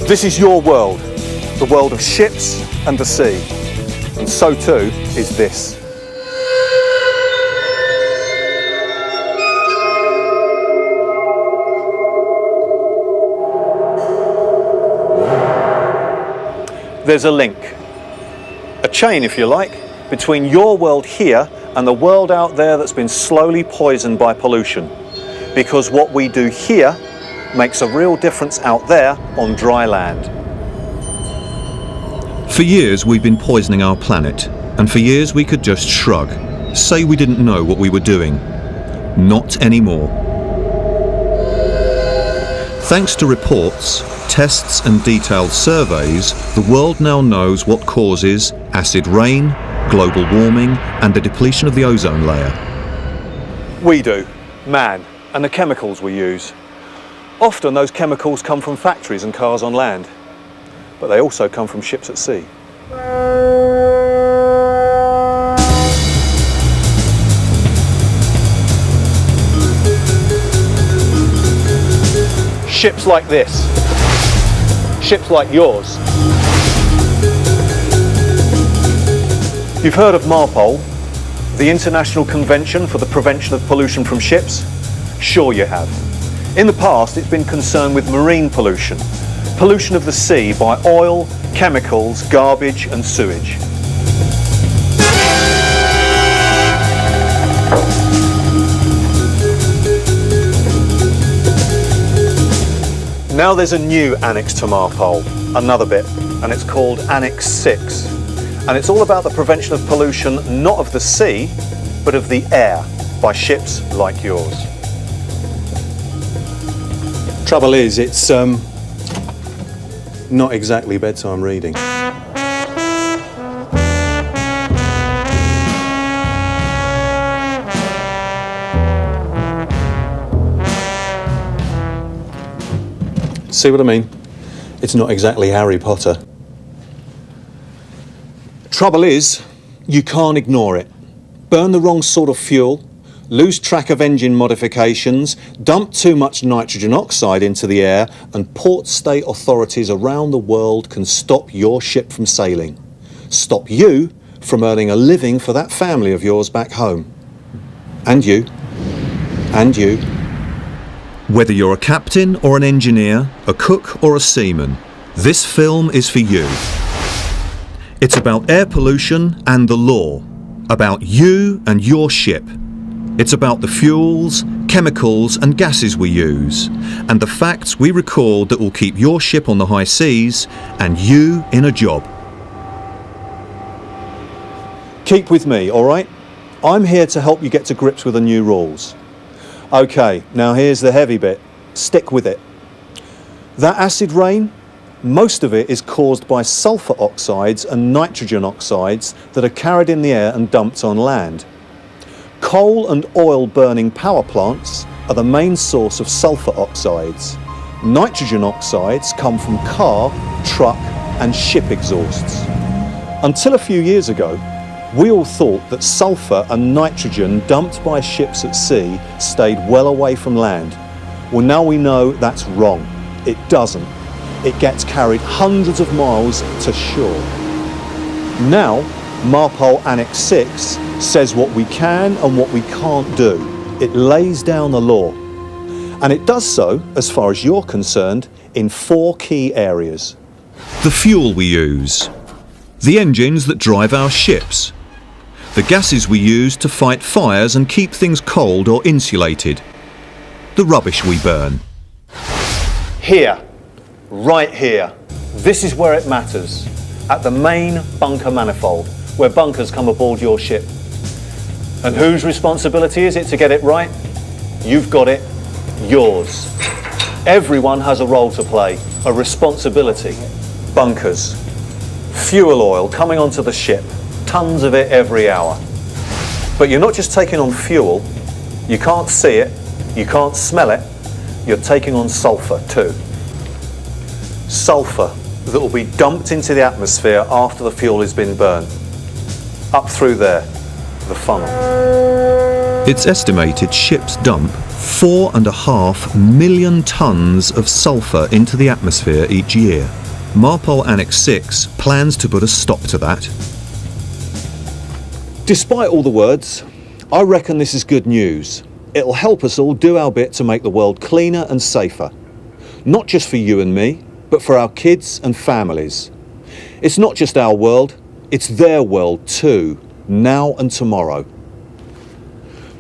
This is your world, the world of ships and the sea, and so too is this. There's a link, a chain if you like, between your world here and the world out there that's been slowly poisoned by pollution. Because what we do here makes a real difference out there on dry land. For years we've been poisoning our planet, and for years we could just shrug, say we didn't know what we were doing. Not anymore. Thanks to reports, tests and detailed surveys, the world now knows what causes acid rain, global warming and the depletion of the ozone layer. We do, man, and the chemicals we use. Often those chemicals come from factories and cars on land, but they also come from ships at sea. Ships like this, ships like yours. You've heard of MARPOL, the International Convention for the Prevention of Pollution from Ships? Sure you have. In the past, it's been concerned with marine pollution, pollution of the sea by oil, chemicals, garbage and sewage. Now there's a new annex to MARPOL, another bit, and it's called Annex 6. And it's all about the prevention of pollution, not of the sea, but of the air, by ships like yours. Trouble is, it's not exactly bedtime reading. See what I mean? It's not exactly Harry Potter. Trouble is, you can't ignore it. Burn the wrong sort of fuel, lose track of engine modifications, dump too much nitrogen oxide into the air, and port state authorities around the world can stop your ship from sailing. Stop you from earning a living for that family of yours back home. And you. And you. Whether you're a captain or an engineer, a cook or a seaman, this film is for you. It's about air pollution and the law, about you and your ship. It's about the fuels, chemicals and gases we use, and the facts we record that will keep your ship on the high seas and you in a job. Keep with me, all right? I'm here to help you get to grips with the new rules. Okay, now here's the heavy bit. Stick with it. That acid rain, most of it is caused by sulfur oxides and nitrogen oxides that are carried in the air and dumped on land. Coal and oil burning power plants are the main source of sulfur oxides. Nitrogen oxides come from car, truck and ship exhausts. Until a few years ago, we all thought that sulfur and nitrogen dumped by ships at sea stayed well away from land. Well, now we know that's wrong. It doesn't. It gets carried hundreds of miles to shore. Now, MARPOL Annex 6 says what we can and what we can't do. It lays down the law. And it does so, as far as you're concerned, in 4 key areas. The fuel we use. The engines that drive our ships. The gases we use to fight fires and keep things cold or insulated. The rubbish we burn. Here, right here. This is where it matters, at the main bunker manifold, where bunkers come aboard your ship. And whose responsibility is it to get it right? You've got it, yours. Everyone has a role to play, a responsibility. Bunkers, fuel oil coming onto the ship, tons of it every hour. But you're not just taking on fuel, you can't see it, you can't smell it, you're taking on sulphur too. Sulphur that will be dumped into the atmosphere after the fuel has been burned. Up through there, the funnel. It's estimated ships dump 4.5 million tonnes of sulphur into the atmosphere each year. MARPOL Annex 6 plans to put a stop to that. Despite all the words, I reckon this is good news. It'll help us all do our bit to make the world cleaner and safer. Not just for you and me, but for our kids and families. It's not just our world, it's their world too, now and tomorrow.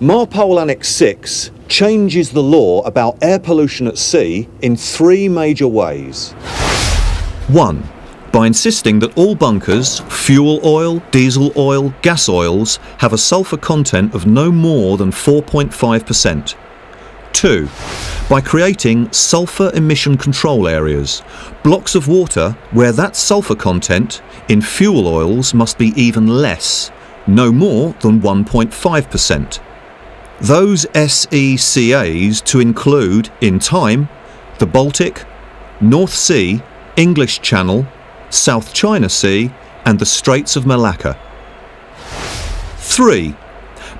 MARPOL Annex 6 changes the law about air pollution at sea in 3 major ways. 1. By insisting that all bunkers, fuel oil, diesel oil, gas oils have a sulphur content of no more than 4.5%. 2. By creating sulphur emission control areas, blocks of water where that sulphur content in fuel oils must be even less, no more than 1.5%. Those SECAs to include, in time, the Baltic, North Sea, English Channel, South China Sea and the Straits of Malacca. 3.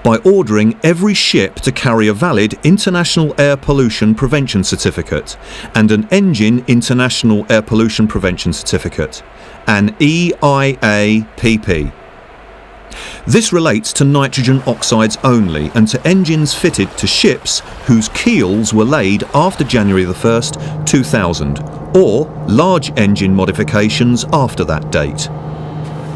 By ordering every ship to carry a valid International Air Pollution Prevention Certificate and an Engine International Air Pollution Prevention Certificate, an EIA-PP. This relates to nitrogen oxides only and to engines fitted to ships whose keels were laid after January 1st, 2000, or large engine modifications after that date.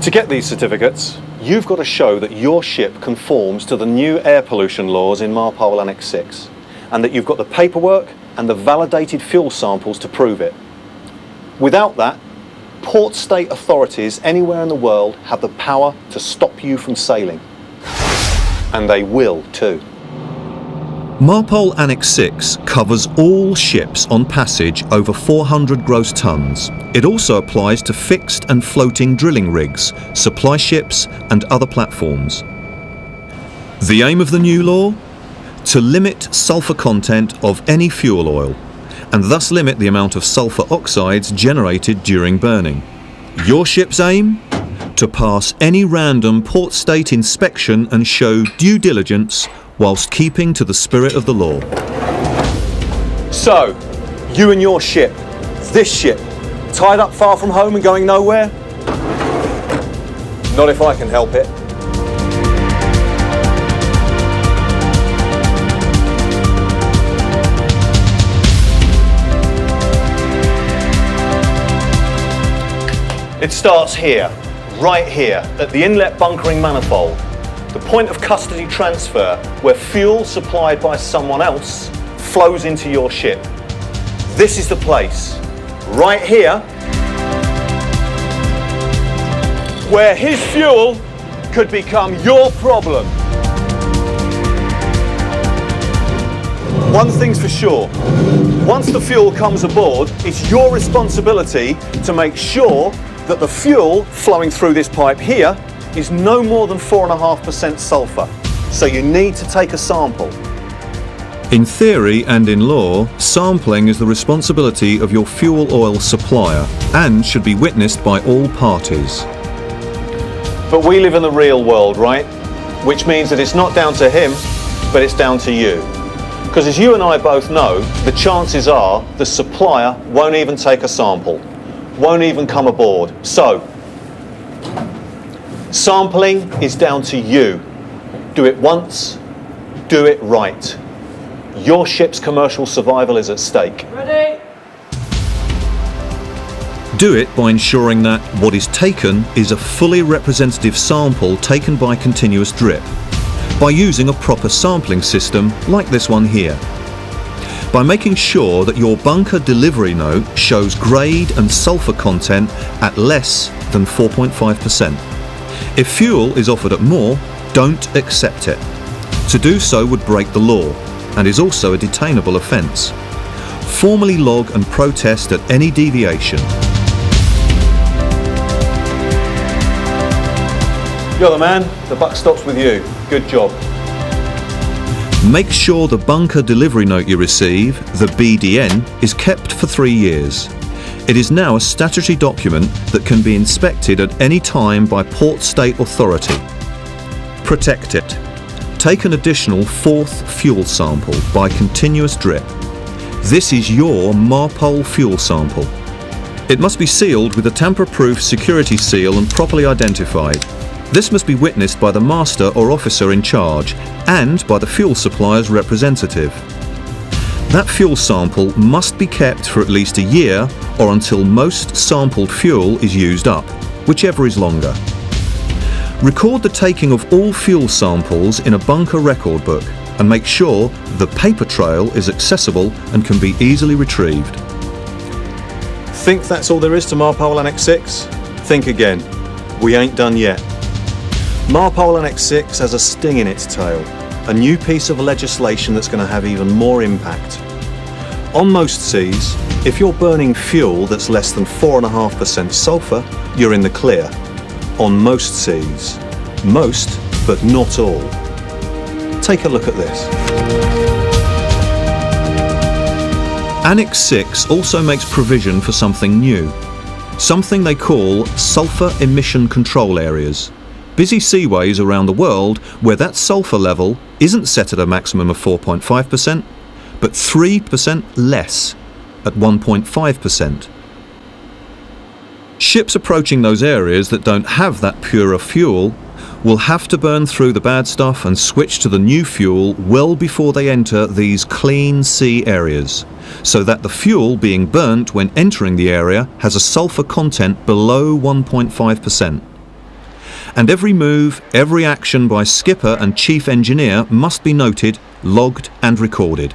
To get these certificates, you've got to show that your ship conforms to the new air pollution laws in MARPOL Annex 6, and that you've got the paperwork and the validated fuel samples to prove it. Without that, port state authorities anywhere in the world have the power to stop you from sailing. And they will too. MARPOL Annex 6 covers all ships on passage over 400 gross tonnes. It also applies to fixed and floating drilling rigs, supply ships and other platforms. The aim of the new law? To limit sulphur content of any fuel oil, and thus limit the amount of sulphur oxides generated during burning. Your ship's aim? To pass any random port state inspection and show due diligence whilst keeping to the spirit of the law. So, you and your ship, this ship, tied up far from home and going nowhere? Not if I can help it. It starts here, right here, at the inlet bunkering manifold, the point of custody transfer where fuel supplied by someone else flows into your ship. This is the place, right here, where his fuel could become your problem. One thing's for sure, once the fuel comes aboard, it's your responsibility to make sure that the fuel flowing through this pipe here is no more than 4.5% sulphur. So you need to take a sample. In theory and in law, sampling is the responsibility of your fuel oil supplier and should be witnessed by all parties. But we live in the real world, right? Which means that it's not down to him, but it's down to you. Because as you and I both know, the chances are the supplier won't even take a sample. Won't even come aboard. So, sampling is down to you. Do it once, do it right. Your ship's commercial survival is at stake. Ready? Do it by ensuring that what is taken is a fully representative sample taken by continuous drip, by using a proper sampling system like this one here. by making sure that your bunker delivery note shows grade and sulfur content at less than 4.5%. If fuel is offered at more, don't accept it. To do so would break the law and is also a detainable offence. Formally log and protest at any deviation. You're the man. The buck stops with you. Good job. Make sure the bunker delivery note you receive, the BDN, is kept for 3 years. It is now a statutory document that can be inspected at any time by Port State Authority. Protect it. Take an additional 4th fuel sample by continuous drip. This is your MARPOL fuel sample. It must be sealed with a tamper-proof security seal and properly identified. This must be witnessed by the master or officer in charge and by the fuel supplier's representative. That fuel sample must be kept for at least a year or until most sampled fuel is used up, whichever is longer. Record the taking of all fuel samples in a bunker record book and make sure the paper trail is accessible and can be easily retrieved. Think that's all there is to MARPOL Annex 6? Think again. We ain't done yet. MARPOL Annex 6 has a sting in its tail, a new piece of legislation that's going to have even more impact. On most seas, if you're burning fuel that's less than 4.5% sulphur, you're in the clear. On most seas. Most, but not all. Take a look at this. Annex 6 also makes provision for something new. Something they call sulphur emission control areas. Busy seaways around the world where that sulphur level isn't set at a maximum of 4.5%, but 3% less at 1.5%. Ships approaching those areas that don't have that purer fuel will have to burn through the bad stuff and switch to the new fuel well before they enter these clean sea areas, so that the fuel being burnt when entering the area has a sulphur content below 1.5%. And every move, every action by skipper and chief engineer must be noted, logged and recorded.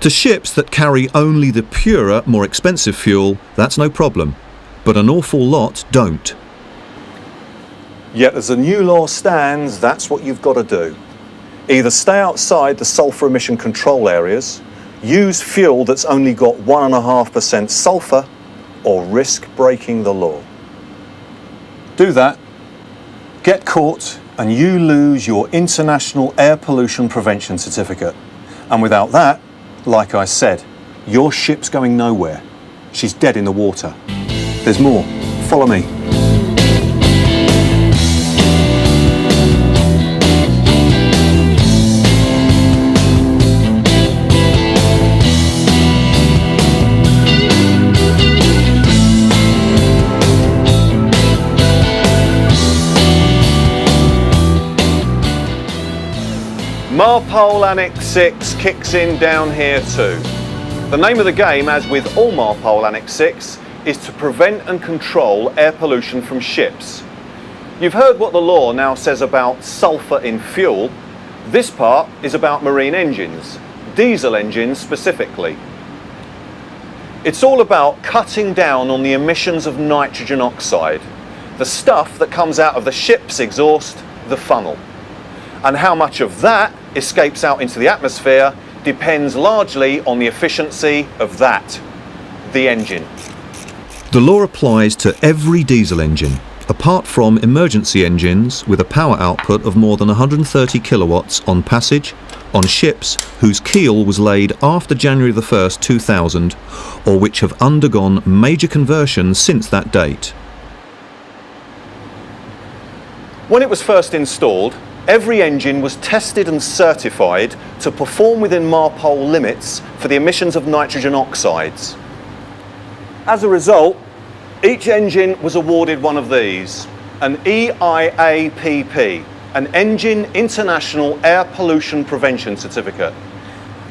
To ships that carry only the purer, more expensive fuel, that's no problem, but an awful lot don't. Yet as the new law stands, that's what you've got to do. Either stay outside the sulphur emission control areas, use fuel that's only got 1.5% sulphur, or risk breaking the law. Do that, get caught, and you lose your International Air Pollution Prevention Certificate. And without that, like I said, your ship's going nowhere. She's dead in the water. There's more. Follow me. MARPOL Annex 6 kicks in down here too. The name of the game, as with all MARPOL Annex 6, is to prevent and control air pollution from ships. You've heard what the law now says about sulphur in fuel. This part is about marine engines, diesel engines specifically. It's all about cutting down on the emissions of nitrogen oxide, the stuff that comes out of the ship's exhaust, the funnel. And how much of that escapes out into the atmosphere depends largely on the efficiency of that, the engine. The law applies to every diesel engine, apart from emergency engines with a power output of more than 130 kilowatts on passage, on ships whose keel was laid after January the 1st, 2000, or which have undergone major conversions since that date. When it was first installed, every engine was tested and certified to perform within MARPOL limits for the emissions of nitrogen oxides. As a result, each engine was awarded one of these, an EIAPP, an Engine International Air Pollution Prevention Certificate.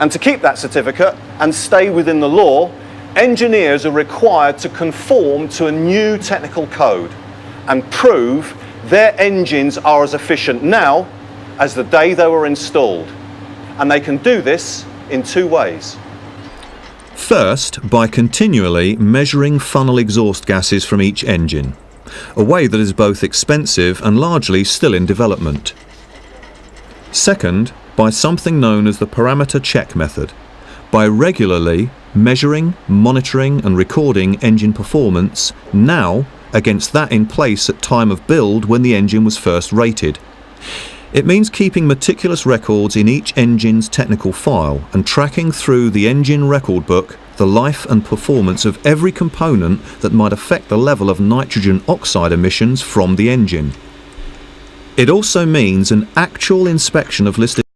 And to keep that certificate and stay within the law, engineers are required to conform to a new technical code and prove their engines are as efficient now as the day they were installed. And they can do this in two ways. First, by continually measuring funnel exhaust gases from each engine, a way that is both expensive and largely still in development. Second, by something known as the parameter check method, by regularly measuring, monitoring and recording engine performance now against that in place at time of build when the engine was first rated. It means keeping meticulous records in each engine's technical file and tracking through the engine record book the life and performance of every component that might affect the level of nitrogen oxide emissions from the engine. It also means an actual inspection of listed